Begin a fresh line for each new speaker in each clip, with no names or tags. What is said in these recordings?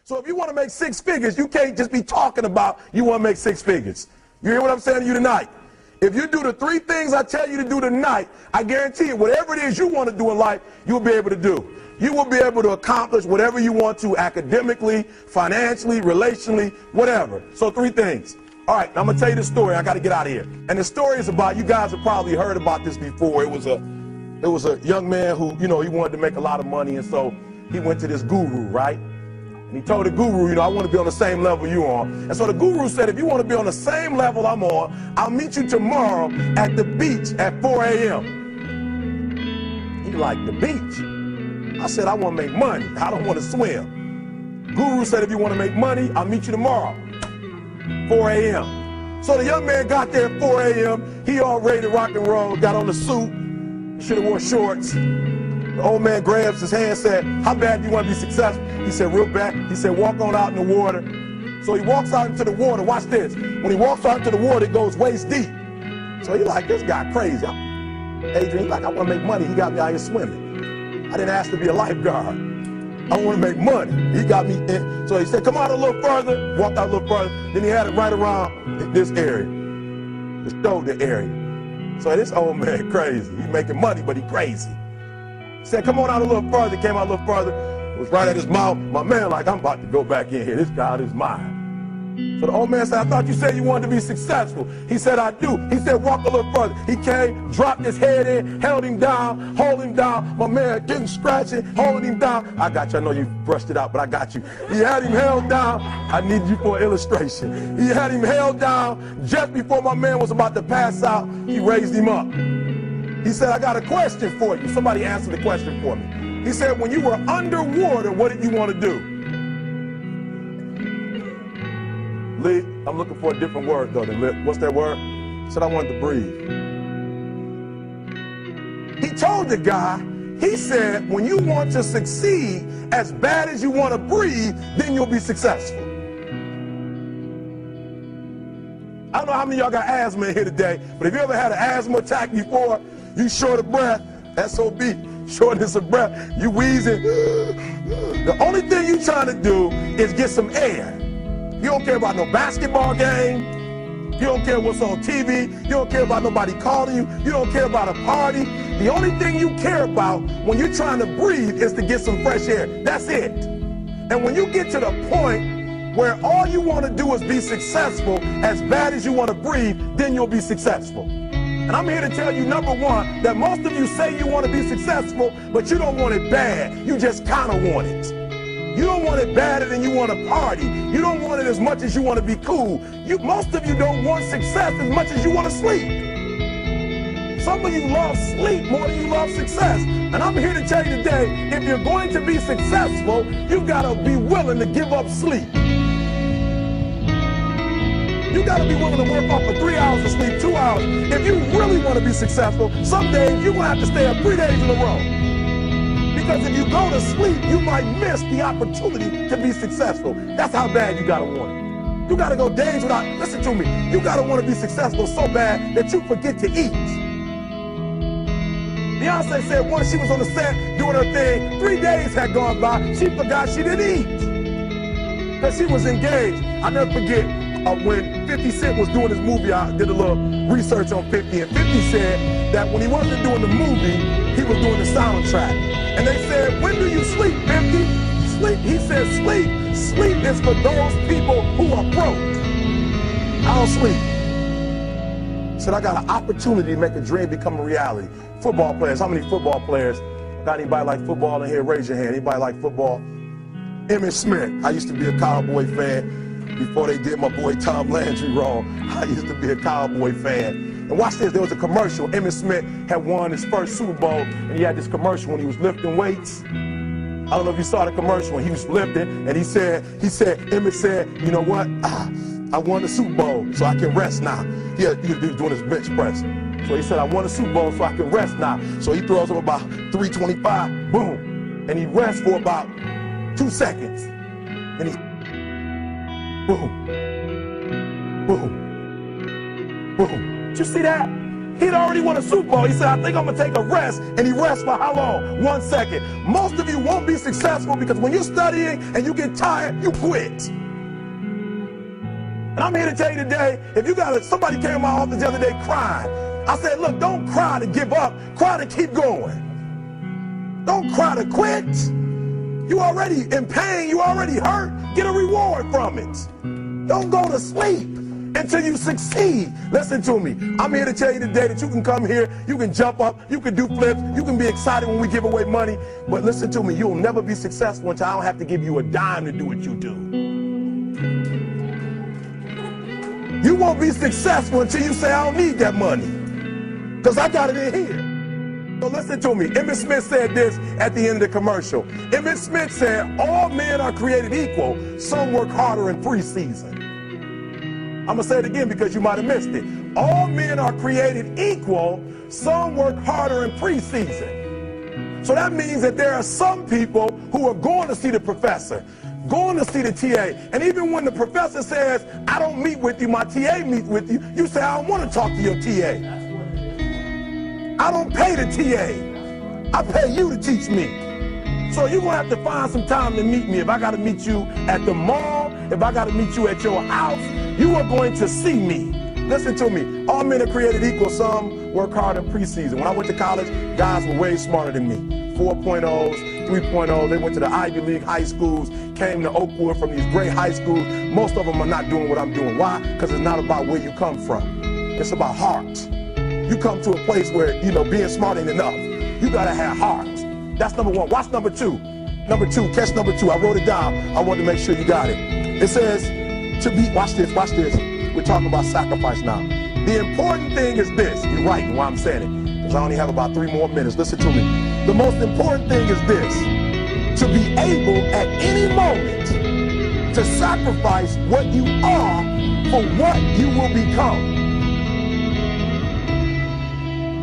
So if you want to make six figures, you can't just be talking about you want to make six figures. You hear what I'm saying to you tonight? If you do the three things I tell you to do tonight, I guarantee you, whatever it is you want to do in life, you'll be able to do. You will be able to accomplish whatever you want to academically, financially, relationally, whatever. So three things. All right, I'm going to tell you the story. I got to get out of here. And the story is about, you guys have probably heard about this before. It was a young man who, he wanted to make a lot of money, and so he went to this guru, right? And he told the guru, I want to be on the same level you on. And so the guru said, if you want to be on the same level I'm on, I'll meet you tomorrow at the beach at 4 a.m. He like, the beach? I said, I want to make money. I don't want to swim. Guru said, if you want to make money, I'll meet you tomorrow, 4 a.m. So the young man got there at 4 a.m. He all ready to rock and roll, got on the suit. He should have wore shorts. The old man grabs his hand and said, how bad do you want to be successful? He said, real bad. He said, walk on out in the water. So he walks out into the water. Watch this. When he walks out into the water, it goes waist deep. So he's like, this guy crazy. Adrian, he's like, I want to make money. He got me out here swimming. I didn't ask to be a lifeguard. I want to make money. He got me in. So he said, come out a little further. Walked out a little further. Then he had it right around this area, the shoulder area. So this old man crazy. He's making money, but he crazy. He said, come on out a little further. Came out a little further. It was right at his mouth. My man like, I'm about to go back in here. This guy is mine. So the old man said, I thought you said you wanted to be successful. He said, I do. He said, walk a little further. He came, dropped his head in, held him down, hold him down. My man getting scratching, holding him down. I got you. I know you brushed it out, but I got you. He had him held down. I need you for an illustration. He had him held down. Just before my man was about to pass out, he raised him up. He said, I got a question for you. Somebody answer the question for me. He said, when you were underwater, what did you want to do? Lee, I'm looking for a different word though than lip. What's that word? He said, I wanted to breathe. He told the guy, he said, when you want to succeed as bad as you want to breathe, then you'll be successful. I don't know how many of y'all got asthma in here today, but if you ever had an asthma attack before, you short of breath, SOB, shortness of breath, you wheezing. The only thing you trying to do is get some air. You don't care about no basketball game. You don't care what's on TV. You don't care about nobody calling you. You don't care about a party. The only thing you care about when you're trying to breathe is to get some fresh air. That's it. And when you get to the point where all you want to do is be successful as bad as you want to breathe, then you'll be successful. And I'm here to tell you, number one, that most of you say you want to be successful, but you don't want it bad. You just kind of want it. You don't want it badder than you want to party. You don't want it as much as you want to be cool. Most of you don't want success as much as you want to sleep. Some of you love sleep more than you love success. And I'm here to tell you today, if you're going to be successful, you've got to be willing to give up sleep. You got to be willing to work off for 3 hours of sleep, 2 hours. If you really want to be successful, some days you're going to have to stay up 3 days in a row. Because if you go to sleep, you might miss the opportunity to be successful. That's how bad you got to want it. You got to go days without, listen to me, you got to want to be successful so bad that you forget to eat. Beyonce said once she was on the set doing her thing, 3 days had gone by, she forgot she didn't eat. Because she was engaged. I'll never forget when 50 Cent was doing his movie, I did a little research on 50, and 50 said that when he wasn't doing the movie, he was doing the soundtrack. And they said, when do you sleep, 50? Sleep, he said, sleep. Sleep is for those people who are broke. I don't sleep. He said, I got an opportunity to make a dream become a reality. Football players, how many football players? Got anybody like football in here? Raise your hand. Anybody like football? Emmitt Smith. I used to be a Cowboy fan before they did my boy Tom Landry wrong. I used to be a Cowboy fan. And watch this, there was a commercial. Emmitt Smith had won his first Super Bowl, and he had this commercial when he was lifting weights. I don't know if you saw the commercial when he was lifting, and Emmitt said, you know what? I won the Super Bowl, so I can rest now. He was doing his bench press. So he said, I won the Super Bowl, so I can rest now. So he throws up about 325, boom. And he rests for about 2 seconds. And he, boom, boom, boom. Did you see that? He'd already won a Super Bowl. He said, I think I'm going to take a rest. And he rests for how long? 1 second. Most of you won't be successful because when you're studying and you get tired, you quit. And I'm here to tell you today, if you got somebody came to my office the other day crying. I said, look, don't cry to give up. Cry to keep going. Don't cry to quit. You already in pain. You already hurt. Get a reward from it. Don't go to sleep until you succeed. Listen to me. I'm here to tell you today that you can come here, you can jump up, you can do flips, you can be excited when we give away money. But listen to me, you'll never be successful until I don't have to give you a dime to do what you do. You won't be successful until you say, I don't need that money, because I got it in here. So listen to me. Emmitt Smith said this at the end of the commercial. Emmitt Smith said, all men are created equal. Some work harder in preseason. I'm going to say it again because you might have missed it. All men are created equal. Some work harder in preseason. So that means that there are some people who are going to see the professor, going to see the TA. And even when the professor says, I don't meet with you, my TA meets with you, you say, I don't want to talk to your TA. I don't pay the TA. I pay you to teach me. So you're going to have to find some time to meet me. If I got to meet you at the mall, if I got to meet you at your house, you are going to see me. Listen to me. All men are created equal. Some work hard in preseason. When I went to college, guys were way smarter than me. 4.0s, 3.0s. They went to the Ivy League high schools, came to Oakwood from these great high schools. Most of them are not doing what I'm doing. Why? Because it's not about where you come from. It's about heart. You come to a place where, being smart ain't enough. You got to have heart. That's number one. Watch number two. Number two, catch number two. I wrote it down. I wanted to make sure you got it. It says, watch this. We're talking about sacrifice now. The important thing is this. You're right while I'm saying it, because I only have about 3 more minutes. Listen to me. The most important thing is this. To be able at any moment to sacrifice what you are for what you will become.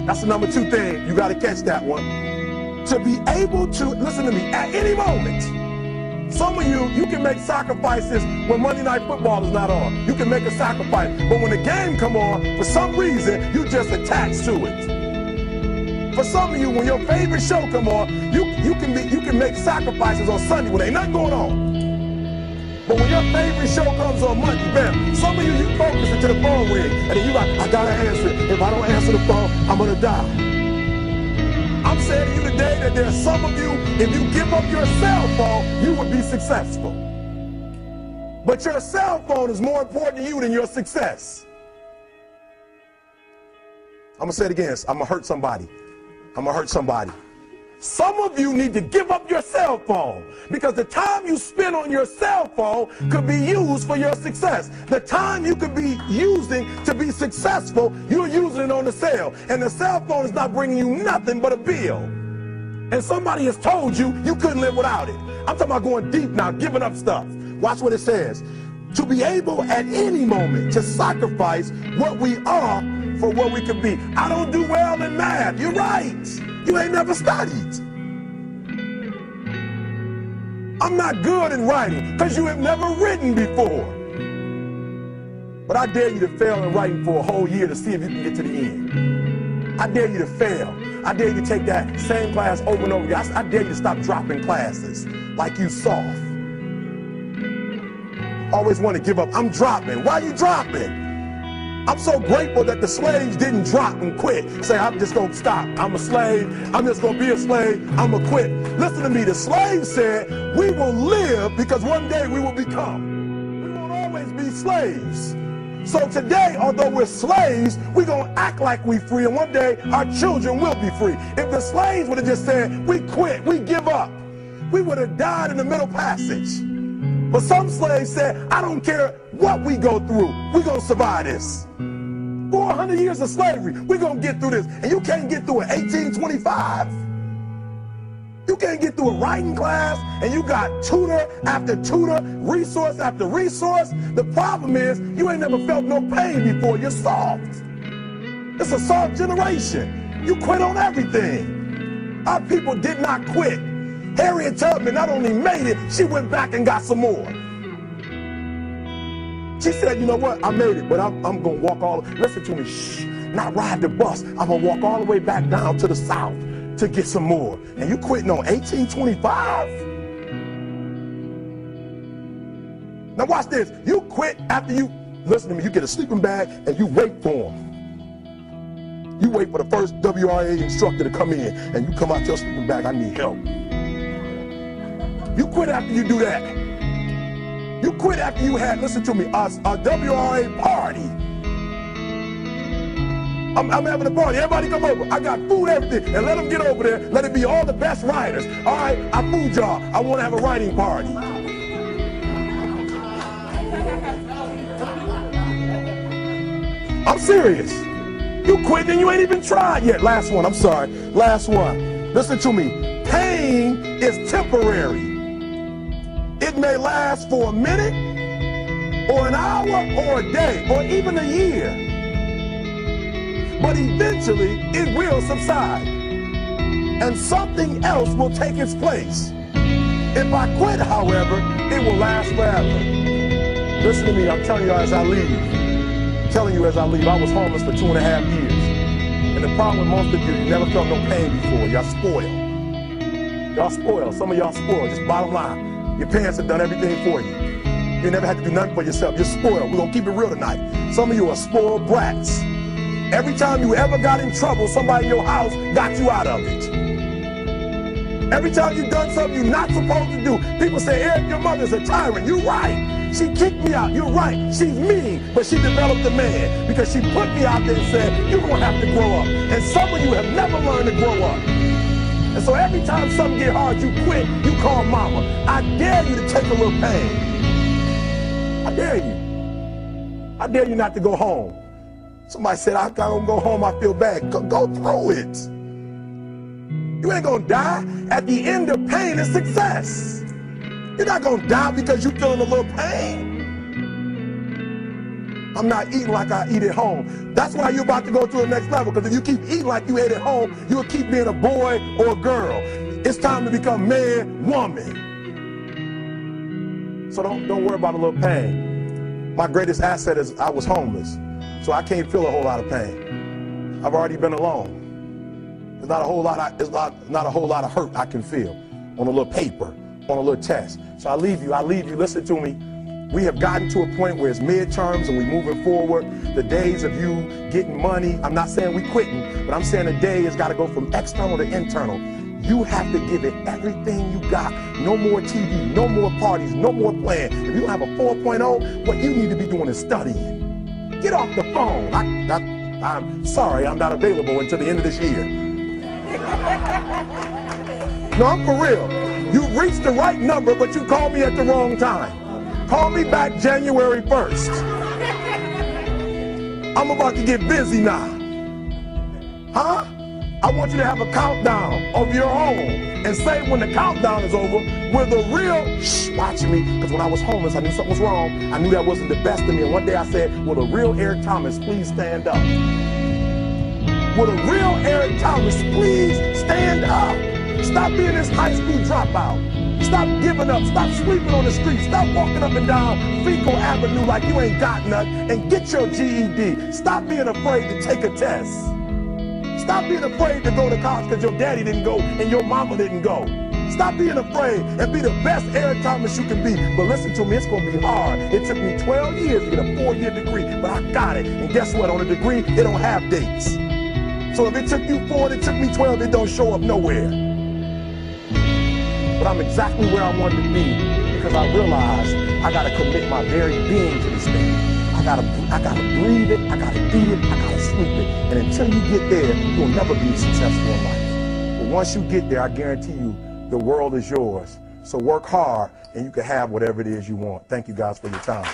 That's the number 2 thing. You got to catch that one. To be able to, listen to me, at any moment. Some of you can make sacrifices when Monday Night Football is not on. You can make a sacrifice. But when the game come on, for some reason, you just attached to it. For some of you, when your favorite show come on, you can make sacrifices on Sunday when ain't nothing going on. But when your favorite show comes on Monday, bam, some of you focus until the phone ring, and then you like, I gotta answer it. If I don't answer the phone, I'm gonna die. I'm saying to you today that there are some of you, if you give up your cell phone, you would be successful. But your cell phone is more important to you than your success. I'm gonna say it again. I'm gonna hurt somebody. Some of you need to give up your cell phone, because the time you spend on your cell phone could be used for your success. The time you could be using to be successful, you're using it on the cell. And the cell phone is not bringing you nothing but a bill. And somebody has told you you couldn't live without it. I'm talking about going deep now, giving up stuff. Watch what it says. To be able at any moment to sacrifice what we are for what we could be. I don't do well in math. You're right. You ain't never studied. I'm not good in writing because you have never written before. But I dare you to fail in writing for a whole year to see if you can get to the end. I dare you to fail. I dare you to take that same class over and over again. I dare you to stop dropping classes like you soft. Always want to give up. I'm dropping. Why are you dropping? I'm so grateful that the slaves didn't drop and quit. Say, I'm just going to stop. I'm a slave. I'm just going to be a slave. I'm going to quit. Listen to me. The slaves said, we will live because one day we will become. We won't always be slaves. So today, although we're slaves, we're going to act like we're free, and one day our children will be free. If the slaves would have just said, we quit, we give up, we would have died in the Middle Passage. But some slaves said, I don't care what we go through, we're going to survive this. 400 years of slavery, we're going to get through this. And you can't get through it 1825. You can't get through a writing class, and you got tutor after tutor, resource after resource. The problem is, you ain't never felt no pain before. You're soft. It's a soft generation. You quit on everything. Our people did not quit. Harriet Tubman not only made it, she went back and got some more. She said, you know what, I made it, but I'm going to walk all, listen to me, shh. not ride the bus. I'm going to walk all the way back down to the south to get some more. And you quitting on $18.25? Now watch this. You quit after you, listen to me, you get a sleeping bag and you wait for them. You wait for the first WRA instructor to come in and you come out your sleeping bag, I need help. You quit after you do that. You quit after you had, listen to me, a WRA party. I'm having a party. Everybody come over. I got food, everything. And let them get over there. Let it be all the best writers. All right, I fooled y'all. I want to have a writing party. I'm serious. You quit and you ain't even tried yet. Last one. I'm sorry. Last one. Listen to me. Pain is temporary. It may last for a minute or an hour or a day or even a year. But eventually, it will subside. And something else will take its place. If I quit, however, it will last forever. Listen to me, I'm telling you as I leave. I'm telling you as I leave, I was homeless for 2.5 years. And the problem with most of you never felt no pain before. Y'all spoiled. Y'all spoiled. Some of y'all spoiled, just bottom line. Your parents have done everything for you. You never had to do nothing for yourself. You're spoiled. We're going to keep it real tonight. Some of you are spoiled brats. Every time you ever got in trouble, somebody in your house got you out of it. Every time you've done something you're not supposed to do, people say, Eric, your mother's a tyrant. You're right. She kicked me out. You're right. She's mean, but she developed a man because she put me out there and said, you're going to have to grow up. And some of you have never learned to grow up. And so every time something get hard, you quit, you call mama. I dare you to take a little pain. I dare you. I dare you not to go home. Somebody said, I don't go home, I feel bad. Go through it. You ain't gonna die. At the end of pain is success. You're not gonna die because you're feeling a little pain. I'm not eating like I eat at home. That's why you're about to go to the next level, because if you keep eating like you ate at home, you'll keep being a boy or a girl. It's time to become man, woman. So don't worry about a little pain. My greatest asset is I was homeless. So I can't feel a whole lot of pain. I've already been alone. There's not a whole lot of hurt I can feel on a little paper, on a little test. So I leave you, listen to me. We have gotten to a point where it's midterms and we're moving forward. The days of you getting money, I'm not saying we quitting, but I'm saying the day has got to go from external to internal. You have to give it everything you got. No more TV, no more parties, no more playing. If you don't have a 4.0, what you need to be doing is studying. Get off the phone. I'm sorry, I'm not available until the end of this year. No, I'm for real. You reached the right number, but you called me at the wrong time. Call me back January 1st. I'm about to get busy now. Huh? I want you to have a countdown of your own and say when the countdown is over, we're the real, watch me, because when I was homeless, I knew something was wrong. I knew that wasn't the best of me. And one day I said, will the real Eric Thomas please stand up? Will the real Eric Thomas please stand up? Stop being this high school dropout. Stop giving up. Stop sleeping on the street. Stop walking up and down Fecal Avenue like you ain't got nothing, and get your GED. Stop being afraid to take a test. Stop being afraid to go to college because your daddy didn't go and your mama didn't go. Stop being afraid and be the best Eric Thomas you can be. But listen to me, it's going to be hard. It took me 12 years to get a 4-year degree, but I got it. And guess what? On a degree, it don't have dates. So if it took you 4 and it took me 12, it don't show up nowhere. But I'm exactly where I wanted to be because I realized I got to commit my very being to this thing. I gotta breathe it, I gotta eat it, I gotta sleep it. And until you get there, you'll never be successful in life. But once you get there, I guarantee you, the world is yours. So work hard and you can have whatever it is you want. Thank you guys for your time.